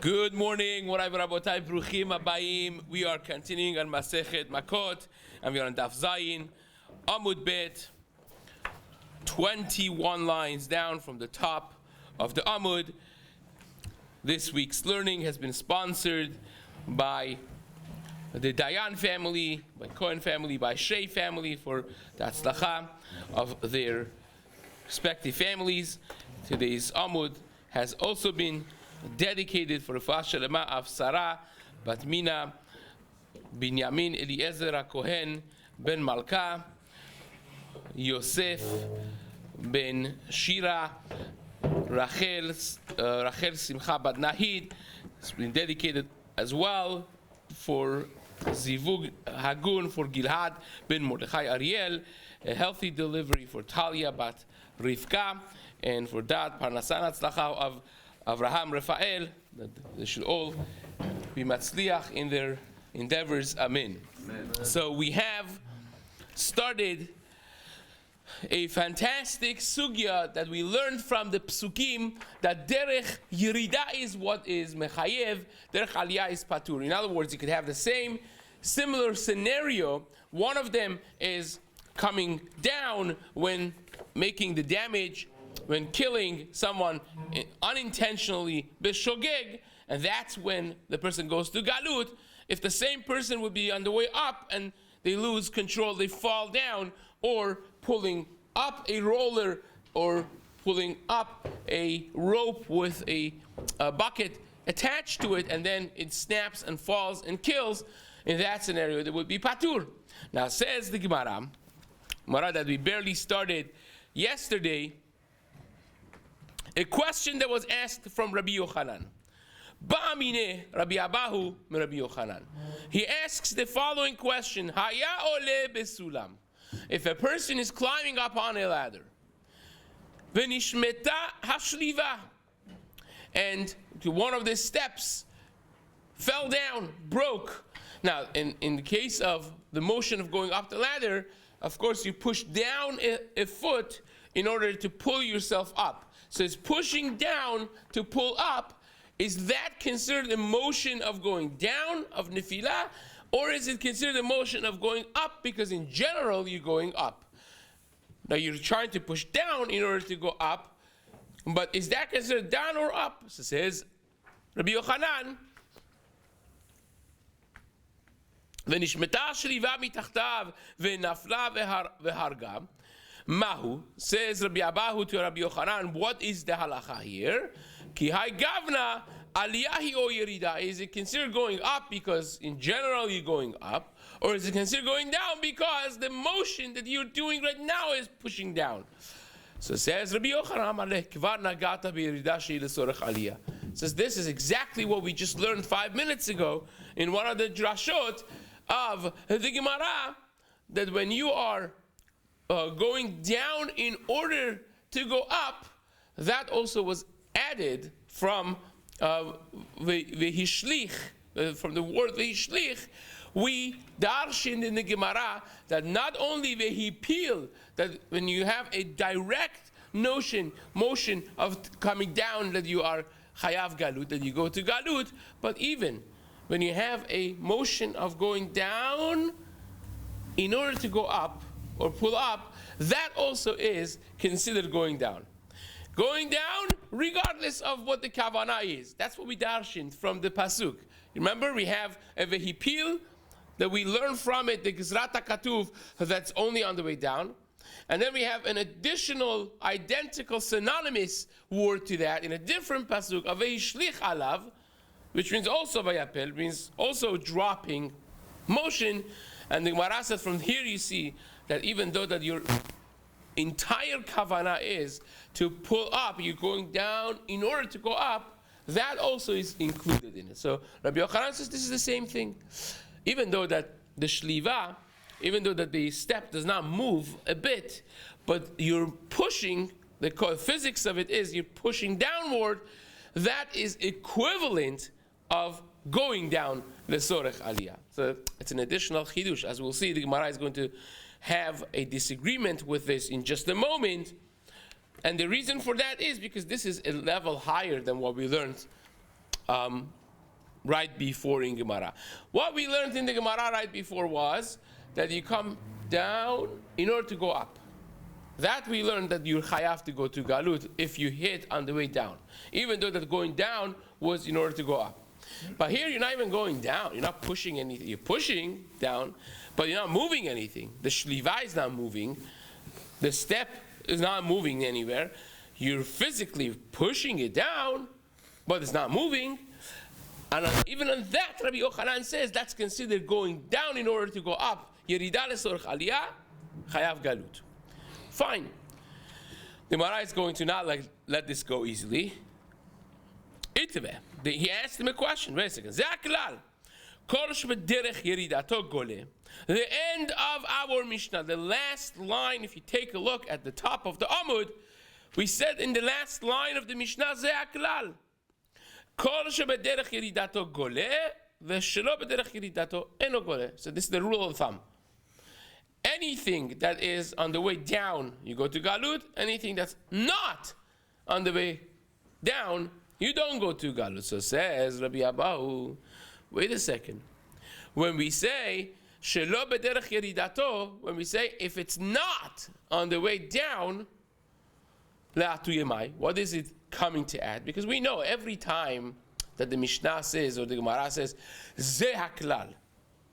Good morning, Morai Rabotai, Bruchim Abayim. We are continuing on Masechet Makkot, and we are on Daf Zayin, Amud Bet, 21 lines down from the top of the Amud. This week's learning has been sponsored by the Dayan family, by Cohen family, by Shea family for the Hatzlacha of their respective families. Today's Amud has also been dedicated for the Refuah Shalema of Sarah, Bat Mina, Binyamin Eliezer Kohen, Ben Malka, Yosef, Ben Shira, Rachel Simcha Bat Nahid. It's been dedicated as well for Zivug Hagun for Gilad Ben Mordechai Ariel, a healthy delivery for Talia Bat Rivka, and for that Parnasan Hatzlacha of Avraham Rafael, that they should all be matzliach in their endeavors. Amen. Amen. So we have started a fantastic sugya that we learned from the psukim, that derech yirida is what is mechayev, derech aliyah is patur. In other words, you could have the same similar scenario. One of them is coming down when making the damage, when killing someone unintentionally, b'shogeg, and that's when the person goes to galut. If the same person would be on the way up and they lose control, they fall down, or pulling up a roller, or pulling up a rope with a bucket attached to it, and then it snaps and falls and kills, in that scenario, there would be patur. Now, says the Gemara that we barely started yesterday, a question that was asked from Rabbi Yochanan. Ba'amine Rabbi Abahu min Rabbi Yochanan. He asks the following question: Haya ole besulam. If a person is climbing up on a ladder, v'nishmeta hashliva, and one of the steps fell down, broke. Now, in the case of the motion of going up the ladder, of course you push down a foot in order to pull yourself up. So it's pushing down to pull up. Is that considered a motion of going down, of nefilah? Or is it considered a motion of going up because in general you're going up? Now you're trying to push down in order to go up, but is that considered down or up? So it says Rabbi Yochanan, V'nishmeta shliva mitachtav v'nafla v'harga. Mahu, says Rabbi Abahu to Rabbi Yochanan, what is the halacha here? Ki hai gavna aliyahi o yerida. Is it considered going up because in general you're going up? Or is it considered going down because the motion that you're doing right now is pushing down? So says Rabbi Yochanan, kvar nagata b'yerida she'i lesorech aliyah. Says this is exactly what we just learned 5 minutes ago in one of the drashot of the Gemara, that when you are going down in order to go up, that also was added from v'hishlich, from the word v'hishlich. We darshan in the Gemara that not only v'hipil, that when you have a direct motion of coming down, that you are chayav galut, that you go to galut, but even when you have a motion of going down in order to go up or pull up, that also is considered going down. Going down regardless of what the kavanah is. That's what we darshan from the pasuk. Remember, we have a vehipil that we learn from it, the gizrat hakatuv, that's only on the way down. And then we have an additional, identical, synonymous word to that in a different pasuk, a vehishlich alav, which means also vayapel, means also dropping motion. And the Gemara says from here you see that even though that your entire kavanah is to pull up, you're going down in order to go up, that also is included in it. So Rabbi Yochanan says this is the same thing. Even though that the shliva, even though that the step does not move a bit, but you're pushing, the physics of it is you're pushing downward, that is equivalent of going down lesorech aliyah. So it's an additional chidush. As we'll see, the Gemara is going to have a disagreement with this in just a moment. And the reason for that is because this is a level higher than what we learned right before in Gemara. What we learned in the Gemara right before was that you come down in order to go up. That we learned that you're chayav to go to Galut if you hit on the way down. Even though that going down was in order to go up. But here you're not even going down. You're not pushing anything. You're pushing down, but you're not moving anything. The shliva is not moving. The step is not moving anywhere. You're physically pushing it down, but it's not moving. And even on that, Rabbi Yochanan says that's considered going down in order to go up. Yerida lesorch aliyah, chayav galut. Fine. The Gemara is going to not let this go easily. He asked him a question. Wait a second. The end of our Mishnah, the last line, if you take a look at the top of the Amud, we said in the last line of the Mishnah, זה הכלל. כל שבדרך ירידתו גולה, ושלא בדרך ירידתו אינו גולה. So this is the rule of thumb. Anything that is on the way down, you go to Galut. Anything that's not on the way down, you don't go to Galut. So says Rabbi Abahu, wait a second. When we say, shelo b'derech yeridato, when we say, if it's not on the way down, le'atu yemai, what is it coming to add? Because we know every time that the Mishnah says, or the Gemara says, ze haklal,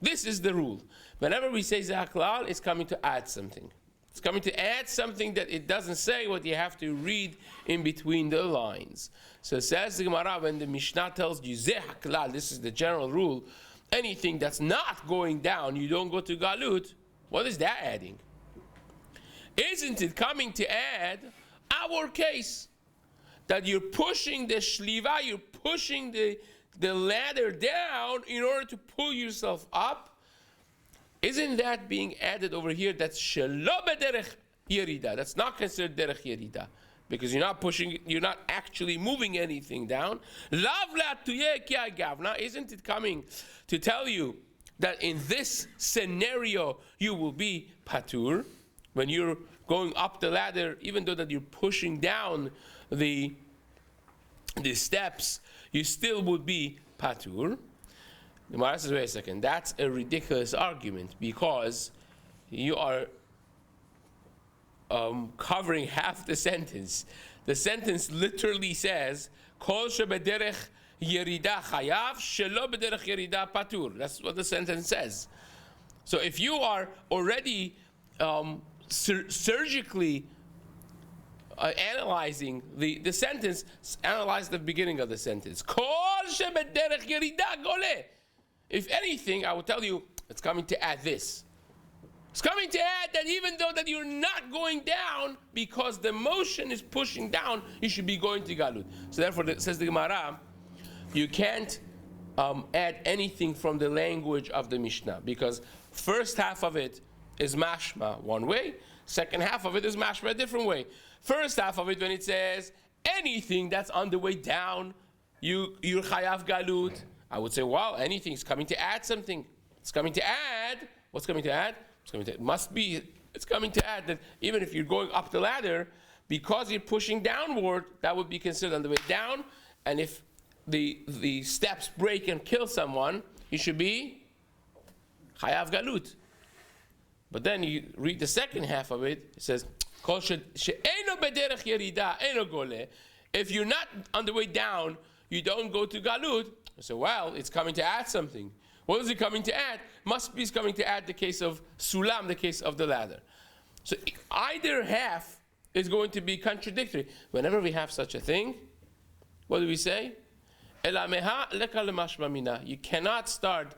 this is the rule. Whenever we say ze haklal, it's coming to add something. It's coming to add something that it doesn't say, what you have to read in between the lines. So it says the Gemara, when the Mishnah tells you ze haklal, this is the general rule, anything that's not going down, you don't go to Galut, what is that adding? Isn't it coming to add our case? That you're pushing the shliva, you're pushing the ladder down in order to pull yourself up. Isn't that being added over here? That's shelo b'derech yerida. That's not considered derech yerida. Because you're not pushing, you're not actually moving anything down. Lav la'atuyeh ki agavna. Isn't it coming to tell you that in this scenario you will be patur? When you're going up the ladder, even though that you're pushing down the steps, you still would be patur. The Gemara says, wait a second, that's a ridiculous argument because you are covering half the sentence. The sentence literally says, Kol shebederech yerida chayav, shelo bederech yerida patur. That's what the sentence says. So if you are already surgically analyzing the sentence, analyze the beginning of the sentence. Kol shebederech yerida gole. If anything, I will tell you, it's coming to add this. It's coming to add that even though that you're not going down, because the motion is pushing down, you should be going to Galut. So therefore, says the Gemara, you can't add anything from the language of the Mishnah, because first half of it is mashma one way, second half of it is mashma a different way. First half of it, when it says anything that's on the way down, you're chayav Galut, I would say, wow, anything's coming to add something. It's coming to add. What's coming to add? It's coming to add that even if you're going up the ladder, because you're pushing downward, that would be considered on the way down. And if the steps break and kill someone, you should be chayav galut. But then you read the second half of it, it says, if you're not on the way down, you don't go to galut. So, well, it's coming to add something. What is it coming to add? Must be coming to add the case of sulam, the case of the ladder. So either half is going to be contradictory. Whenever we have such a thing, what do we say? You cannot start,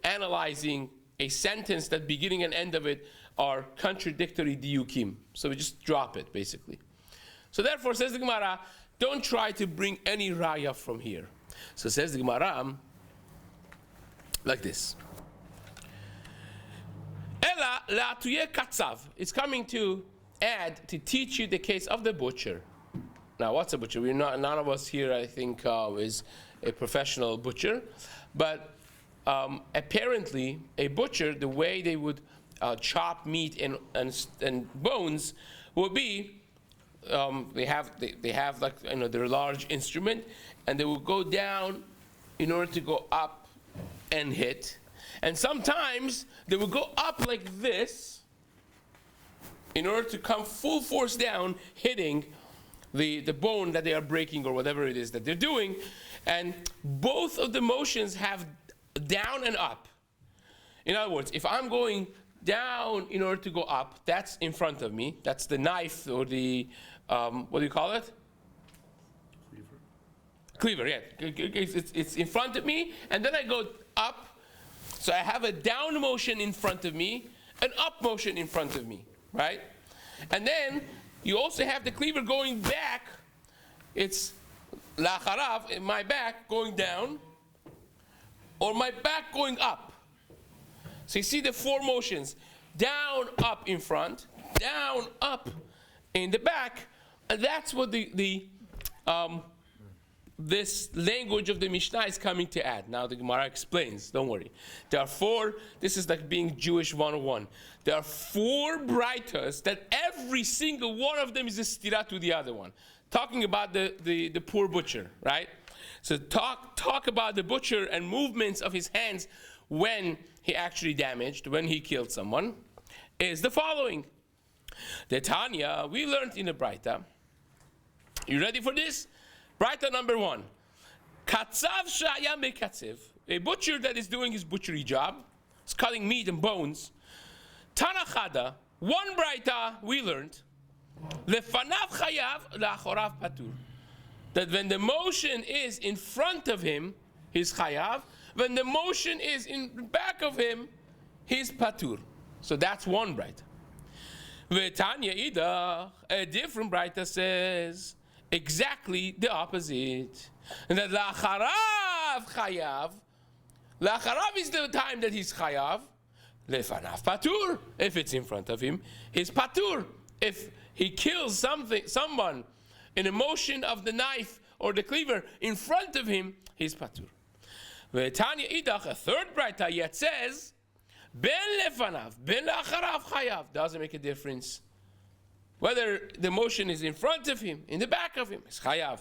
analyzing a sentence that beginning and end of it are contradictory diukim. So we just drop it, basically. So therefore, says the Gemara, don't try to bring any raya from here. So says the Gemara, like this. Ela la'atuye katzav. It's coming to add, to teach you the case of the butcher. Now, what's a butcher? None of us here, I think, is a professional butcher. But apparently, a butcher, the way they would chop meat and bones would be they have like, their large instrument, and they will go down in order to go up and hit. And sometimes they will go up like this in order to come full force down, hitting the bone that they are breaking or whatever it is that they're doing. And both of the motions have down and up. In other words, if I'm going down in order to go up, that's in front of me. That's the knife or the, what do you call it? Cleaver, yeah. It's in front of me, and then I go up. So I have a down motion in front of me, an up motion in front of me, right? And then you also have the cleaver going back. It's la Harav, in my back going down, or my back going up. So you see the four motions: down, up in front, down, up in the back, and that's what this language of the Mishnah is coming to add. Now the Gemara explains, don't worry. There are four, this is like being Jewish 101. There are four braitas that every single one of them is a stira to the other one. Talking about the poor butcher, right? So talk about the butcher and movements of his hands when he actually damaged, when he killed someone, is the following. The Tanya, we learned in the Braita. You ready for this? Braita number 1. Katzav shaya mekatziv. A butcher that is doing his butchery job, is cutting meat and bones. Tanachada, one Braita we learned. Lefanav chayav, la'achorav patur. That when the motion is in front of him, he's chayav. When the motion is in back of him, he's patur. So that's one Braita. V'tanya idach, a different Braita says exactly the opposite. And that la'acharav chayav. La'acharav is the time that he's chayav. Lefanav patur. If it's in front of him, he's patur. If he kills someone in a motion of the knife or the cleaver in front of him, he's patur. V'tanya idach, a third Braita yet says, ben lefanav, ben la'acharav chayav. Doesn't make a difference whether the motion is in front of him, in the back of him, it's chayav.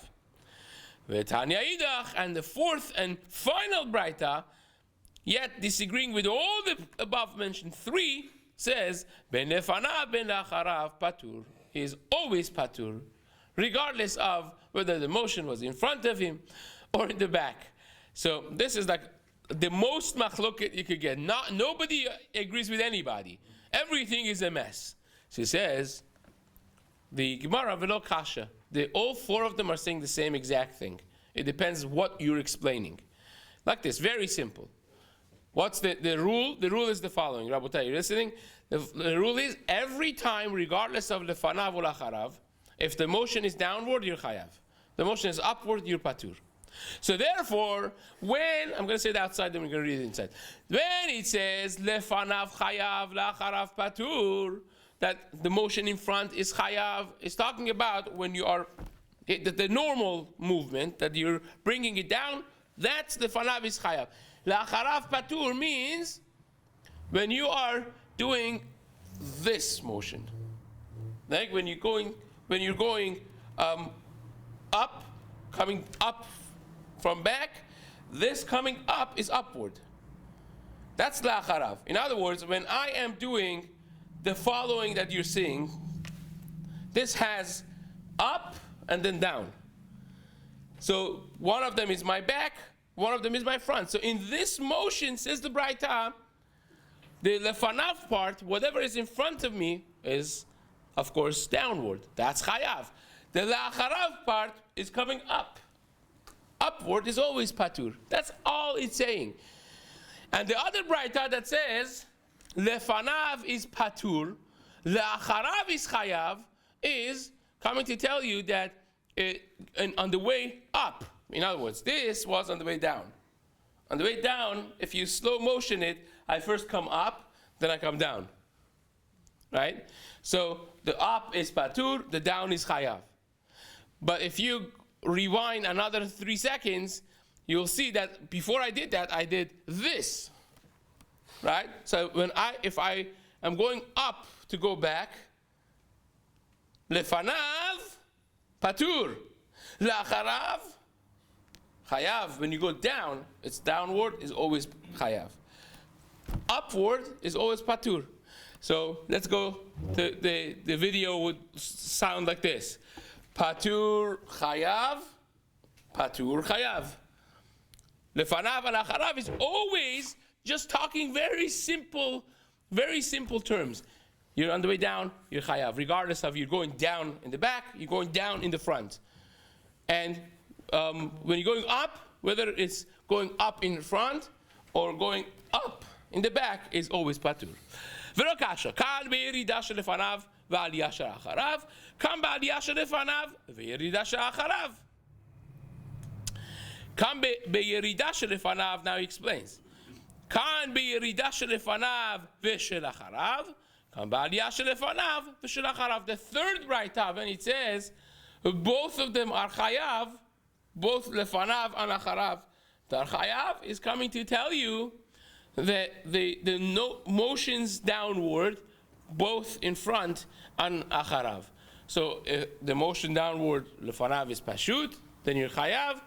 V'tanya idach, and the fourth and final Braita, yet disagreeing with all the above mentioned three, says, ben lefanav, ben la'acharav patur. He is always patur, regardless of whether the motion was in front of him or in the back. So this is like the most machloket you could get. Nobody agrees with anybody. Everything is a mess. She says, the Gemara velo kasha. All four of them are saying the same exact thing. It depends what you're explaining. Like this, very simple. What's the rule? The rule is the following. Rabotai, you listening? The rule is every time, regardless of lefanav or lacharav, if the motion is downward, you're chayav. The motion is upward, you're patur. So therefore, when, I'm going to say it outside, then we're going to read it inside. When it says, lefanav chayav, lacharav patur, that the motion in front is chayav, it's talking about when you are, the normal movement, that you're bringing it down, that's lefanav is chayav. Lacharav patur means when you are doing this motion. Like when you're going up, coming up from back, this coming up is upward. That's la'acharav. In other words, when I am doing the following that you're seeing, this has up and then down. So one of them is my back, one of them is my front. So in this motion, says the Braita, the lefanav part, whatever is in front of me, is of course downward. That's chayav. The la'acharav part is coming up. Upward is always patur. That's all it's saying. And the other Braita that says lefanav is patur, la'acharav is chayav, is coming to tell you that on the way up. In other words, this was on the way down. On the way down, if you slow motion it, I first come up, then I come down. Right? So the up is patur, the down is chayav. But if you rewind another 3 seconds, you'll see that before I did that, I did this. Right? So if I am going up to go back, Lefanav, patur. Lacharav, chayav. When you go down, it's downward is always chayav. Upward is always patur. So let's go. The video would sound like this: patur chayav, patur chayav. Lefanav and acharav is always just talking very simple terms. You're on the way down, you're chayav, regardless of you're going down in the back, you're going down in the front. And when you're going up, whether it's going up in front or going up in the back, is always patur. V'lo kasha, kal be'yerida shelefanav v'aliyah she'acharav, kam ba'aliyah shelefanav v'yerida she'acharav. Kam be'yerida shelefanav, now he explains. Kan be'yerida shelefanav v'shelacharav, kam ba'aliyah shelefanav v'shelacharav. The third braita, when it says both of them are chayav, both lefanav and acharav, the chayav is coming to tell you that the motions downward, both in front and acharav. So the motion downward, lefanav is pashut, then you're chayav,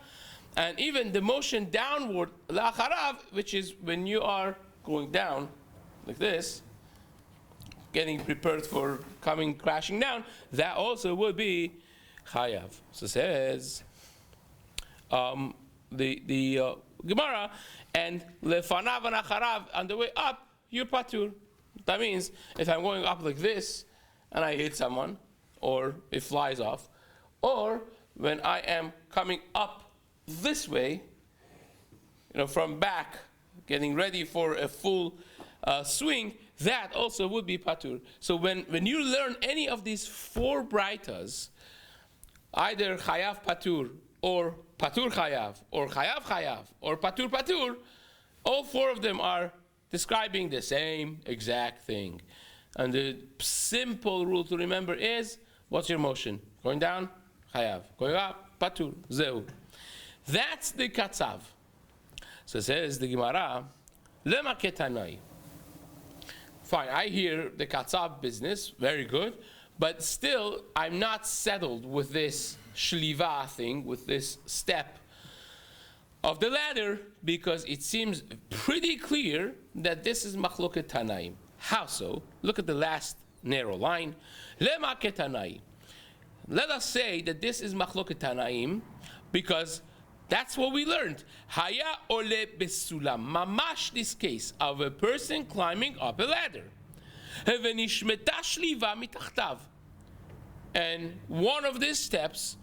and even the motion downward, lacharav, which is when you are going down like this, getting prepared for coming crashing down, that also would be chayav. So it says the Gemara, and lefanav and acharav, on the way up, you're patur. That means if I'm going up like this and I hit someone, or it flies off, or when I am coming up this way, from back, getting ready for a full swing, that also would be patur. So when you learn any of these four braitas, either chayav patur, or patur chayav, or chayav, or patur patur, all four of them are describing the same exact thing. And the simple rule to remember is, what's your motion? Going down, chayav. Going up, patur, zehu. That's the katzav. So says the Gemara, lema ketanai. Fine, I hear the katzav business, very good, but still I'm not settled with this shliva thing, with this step of the ladder, because it seems pretty clear that this is machloket tanaim. How so? Look at the last narrow line. Lema ketanai. Let us say that this is machloket tanaim, because that's what we learned. Haya ole besulam. Mamash, this case of a person climbing up a ladder. Venishmeta shliva mitachtav. And one of these steps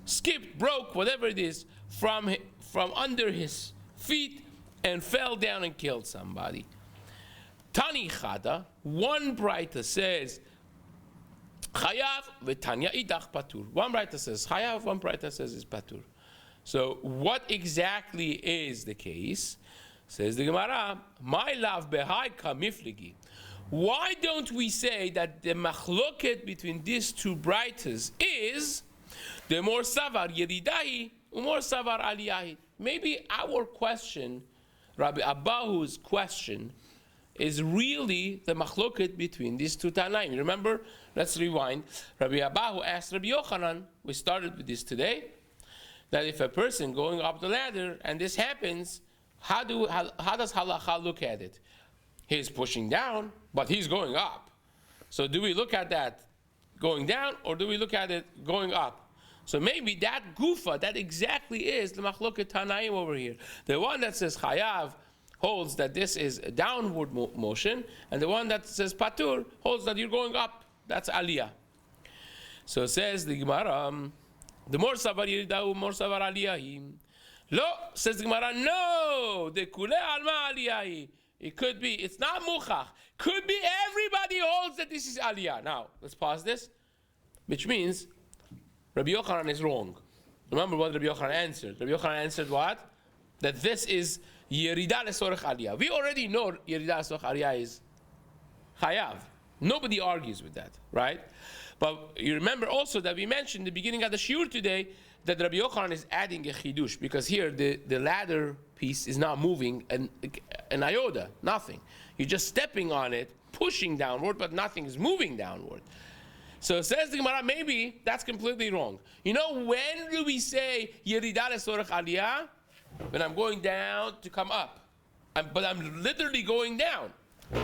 skipped, broke, whatever it is, from under his feet and fell down and killed somebody. Tani chada, one braita says chayav, v'tanya idach patur. One braita says chayav, one braita says is patur. So what exactly is the case? Says the Gemara, my love behai kamifligi. Why don't we say that the machloket between these two braitas is the more savar yeridahi, more savar aliyahi? Maybe our question, Rabbi Abahu's question, is really the machloket between these two Tanaim. Remember, let's rewind. Rabbi Abahu asked Rabbi Yochanan, we started with this today, that if a person going up the ladder and this happens, how does halacha look at it? He's pushing down, but he's going up. So do we look at that going down, or do we look at it going up? So maybe that gufa, that exactly is the machloket tanaim over here. The one that says chayav holds that this is a downward motion, and the one that says patur holds that you're going up. That's aliyah. So it says the Gemara, the more savar yiridahu, more savar aliyahi. Lo, says the Gemara, no, the kule alma aliyahi. It could be, it's not muchach. Could be everybody holds that this is aliyah. Now, let's pause this. Which means, Rabbi Yochanan is wrong. Remember what Rabbi Yochanan answered. Rabbi Yochanan answered what? That this is yerida lesorech aliyah. We already know yerida lesorech aliyah is chayav. Nobody argues with that, right? But you remember also that we mentioned in the beginning of the shiur today that Rabbi Yochanan is adding a chidush, because here the ladder piece is not moving an iota, nothing. You're just stepping on it, pushing downward, but nothing is moving downward. So it says the Gemara, maybe that's completely wrong. You know, when do we say Yerida lesorach aliyah? When I'm going down to come up. But I'm literally going down.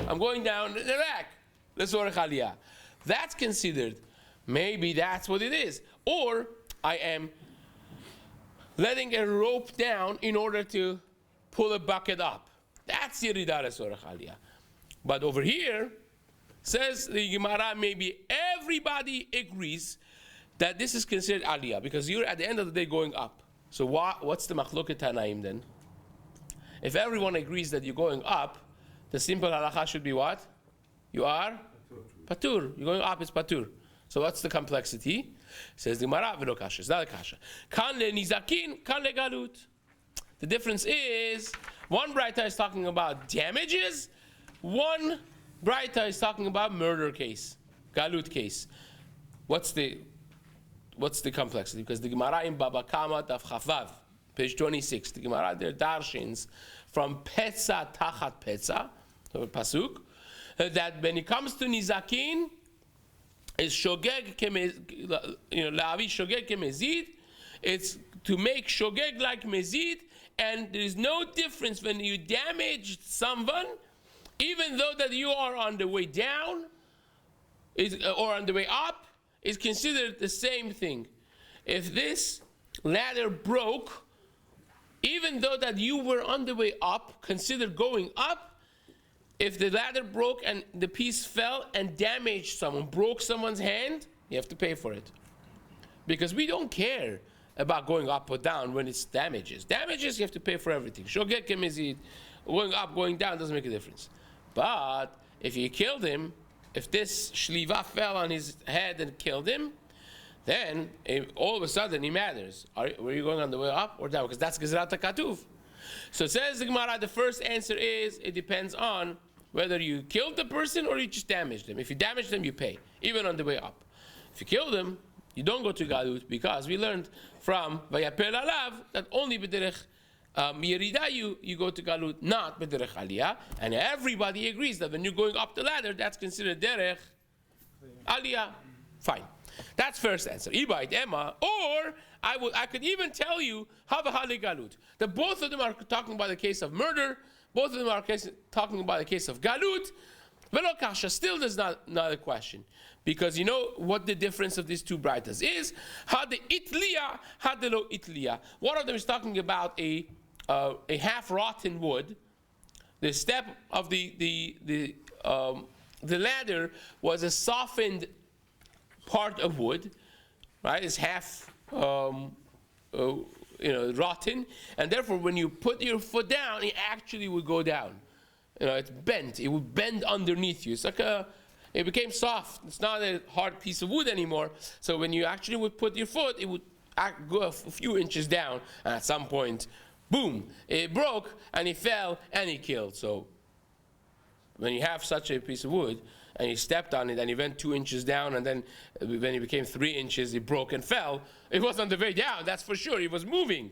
I'm going down in the back. Lesorach aliyah. That's considered. Maybe that's what it is. Or I am letting a rope down in order to pull a bucket up. That's Yerida lesorach aliyah. But over here, says the Gemara, maybe everybody agrees that this is considered aliyah because you're at the end of the day going up. So what's the machloket tanaim then? If everyone agrees that you're going up, the simple halacha should be what? You are patur. You're going up is patur. So what's the complexity? Says the Gemara, v'lo kasha. It's not a kasha. Kan le nizakin, kan le galut. The difference is one braita is talking about damages, one braita is talking about murder case, galut case. What's the complexity? Because the Gemara in Baba Kama Daf Chavav, page 26, the Gemara there darshins from Petza Tachat Petza, pasuk, that when it comes to nizakin, is shogeg la'avi shogeg kemezid. It's to make shogeg like mezid, and there is no difference when you damage someone. Even though that you are on the way down or on the way up, is considered the same thing. If this ladder broke, even though that you were on the way up, considered going up, if the ladder broke and the piece fell and damaged someone, broke someone's hand, you have to pay for it. Because we don't care about going up or down when it's damages. Damages, you have to pay for everything. Shogeg kemezid, going up, going down doesn't make a difference. But if you killed him, if this shliva fell on his head and killed him, then all of a sudden he matters. Were you going on the way up or down? Because that's Gezrat HaKatuv. So it says the Gemara, the first answer is, it depends on whether you killed the person or you just damaged them. If you damaged them, you pay, even on the way up. If you kill them, you don't go to Galut, because we learned from Vayapel Alav that only b'derech Yerida you go to Galut, not b'derech Aliyah. And everybody agrees that when you're going up the ladder, that's considered derech Aliyah. Fine. That's first answer. Ibayit Emma. Or I could even tell you Havahali Galut. That both of them are talking about the case of murder. Both of them are talking about the case of Galut. Velo kasha, still there's not a question. Because you know what the difference of these two braitas is? Had the itliya, had the lo itliya. One of them is talking about a half-rotten wood. The step of the ladder was a softened part of wood, right? It's half rotten, and therefore when you put your foot down, it actually would go down. It's bent. It would bend underneath you. It's like it became soft. It's not a hard piece of wood anymore. So when you actually would put your foot, it would go a few inches down, and at some point, boom, it broke, and it fell, and it killed. So when you have such a piece of wood, and you stepped on it, and it went 2 inches down, and then when it became 3 inches, it broke and fell. It was on the way down, that's for sure. It was moving.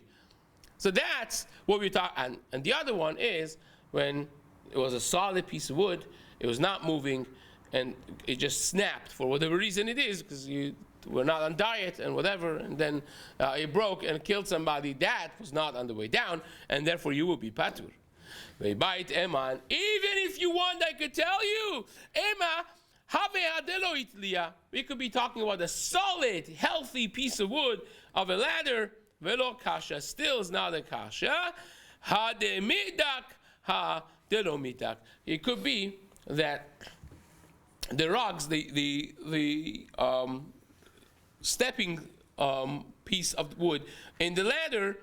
So that's what we talk. And the other one is when it was a solid piece of wood, it was not moving, and it just snapped for whatever reason it is, because you were not on diet and whatever, and then it broke and killed somebody. That was not on the way down, and therefore you will be patur. Bite Emma. Even if you want, I could tell you, Emma, we could be talking about a solid, healthy piece of wood of a ladder. Velo kasha, still is not a kasha. Ha de midak, ha de lo midak. It could be that the rocks, the stepping piece of wood in the ladder,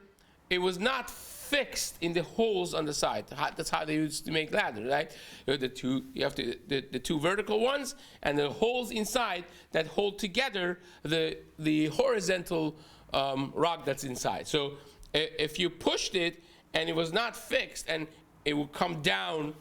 it was not fixed in the holes on the side. That's how they used to make ladder, right? You have the two vertical ones and the holes inside that hold together the horizontal rock that's inside. So if you pushed it and it was not fixed, and it would come down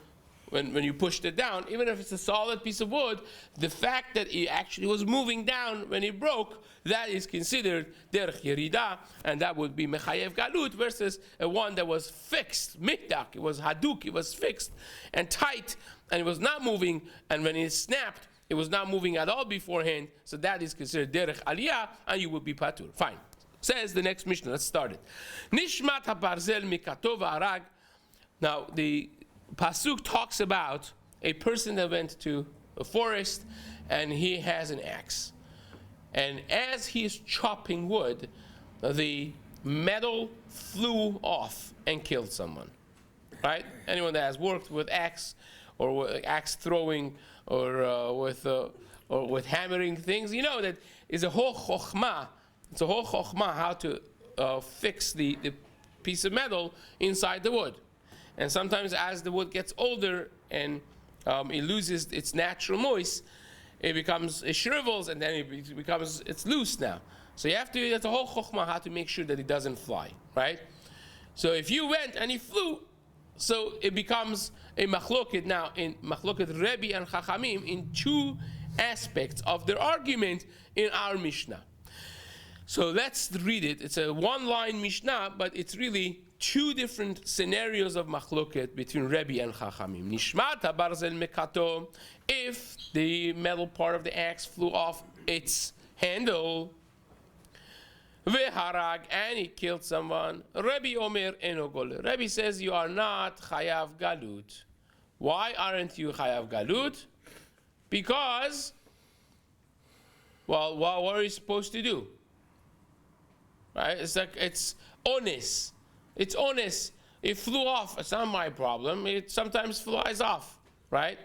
when you pushed it down, even if it's a solid piece of wood, the fact that it actually was moving down when it broke, that is considered derech yerida, and that would be mechayev galut, versus a one that was fixed, mikdak, it was haduk, it was fixed and tight, and it was not moving, and when it snapped, it was not moving at all beforehand, so that is considered derech aliyah, and you will be patur. Fine. Says the next Mishnah. Let's start it. Nishmat habarzel mikato v'arag. Now the pasuk talks about a person that went to a forest and he has an axe, and as he is chopping wood, the metal flew off and killed someone. Right? Anyone that has worked with axe or with axe throwing or with hammering things, you know that is a whole chokhmah. It's a whole chokhmah how to fix the piece of metal inside the wood. And sometimes as the wood gets older and it loses its natural moist, it shrivels, and then it's loose now. So you have to, that's a whole chokhmah how to make sure that it doesn't fly, right? So if you went and he flew, so it becomes a machloket now, in machloket Rebbe and Chachamim, in two aspects of their argument in our Mishnah. So let's read it. It's a one-line Mishnah, but it's really two different scenarios of machloket between Rebbe and Chachamim. Nishmat habarzel mekato, if the metal part of the axe flew off its handle, veharag, and he killed someone, Rebbe Omer enogol. Rebbe says you are not chayav galut. Why aren't you chayav galut? Because, well, what are you supposed to do? Right? It's like, it's honest. It's honest. It flew off. It's not my problem. It sometimes flies off, right?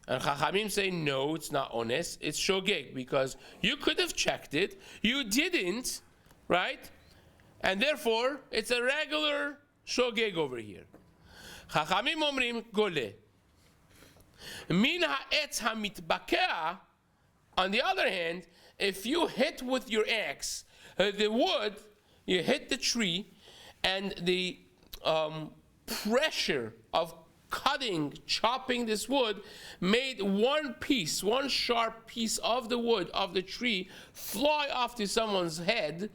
And Chachamim say, no, it's not honest. It's shogeg, because you could have checked it. You didn't, right? And therefore, it's a regular shogeg over here. Chachamim omrim gole. Min ha'etz hamitbakea, on the other hand, if you hit with your axe the wood, you hit the tree, and the pressure of chopping this wood made one sharp piece of the wood of the tree fly off to someone's head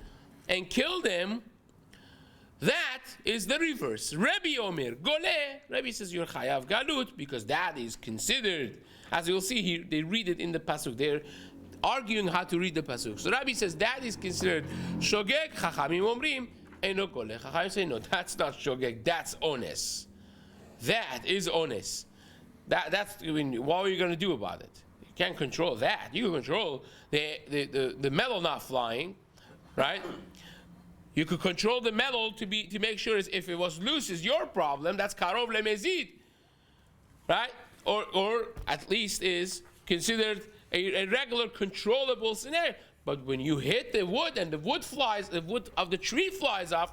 and kill them, that is the reverse. Rebbe Omer, Gole, Rebbe says you're chayav galut, because that is considered, as you'll see here, they read it in the pasuk, they're arguing how to read the pasuk. So Rabbi says that is considered shogeg. Chachamim omrim eno gole. Chachamim say no, that's not shogeg, that's honest. That is honest. That's, I mean, what are you going to do about it? You can't control that. You can control the metal not flying, right? You could control the metal to make sure if it was loose is your problem. That's karov lemezid, right? Or at least is considered a regular controllable scenario. But when you hit the wood and the wood of the tree flies off,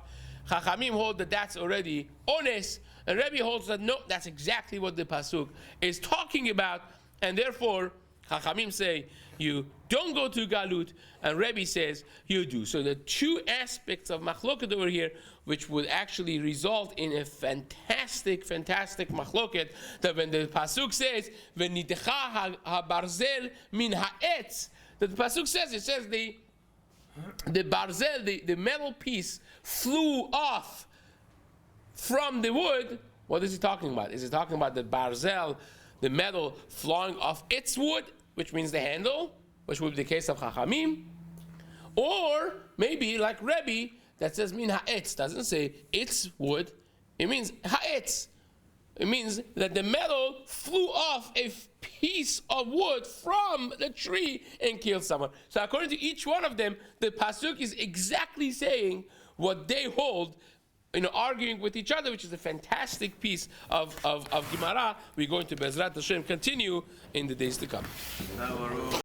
Chachamim hold that that's already honest, and Rebbe holds that no, that's exactly what the pasuk is talking about, and therefore Chachamim say you don't go to galut, and Rebbe says you do. So the two aspects of machloket over here, which would actually result in a fantastic machloket, that when the pasuk says v'nitecha habarzel min ha'etz, that the pasuk says, it says the barzel, the metal piece flew off from the wood. What is he talking about? Is he talking about the barzel, the metal flying off its wood, which means the handle, which would be the case of Chachamim? Or maybe like Rebbe, that says min ha'etz, doesn't say its wood, it means ha'etz. It means that the metal flew off a piece of wood from the tree and killed someone. So according to each one of them, the pasuk is exactly saying what they hold, arguing with each other, which is a fantastic piece of Gemara. We're going to Bezrat Hashem continue in the days to come.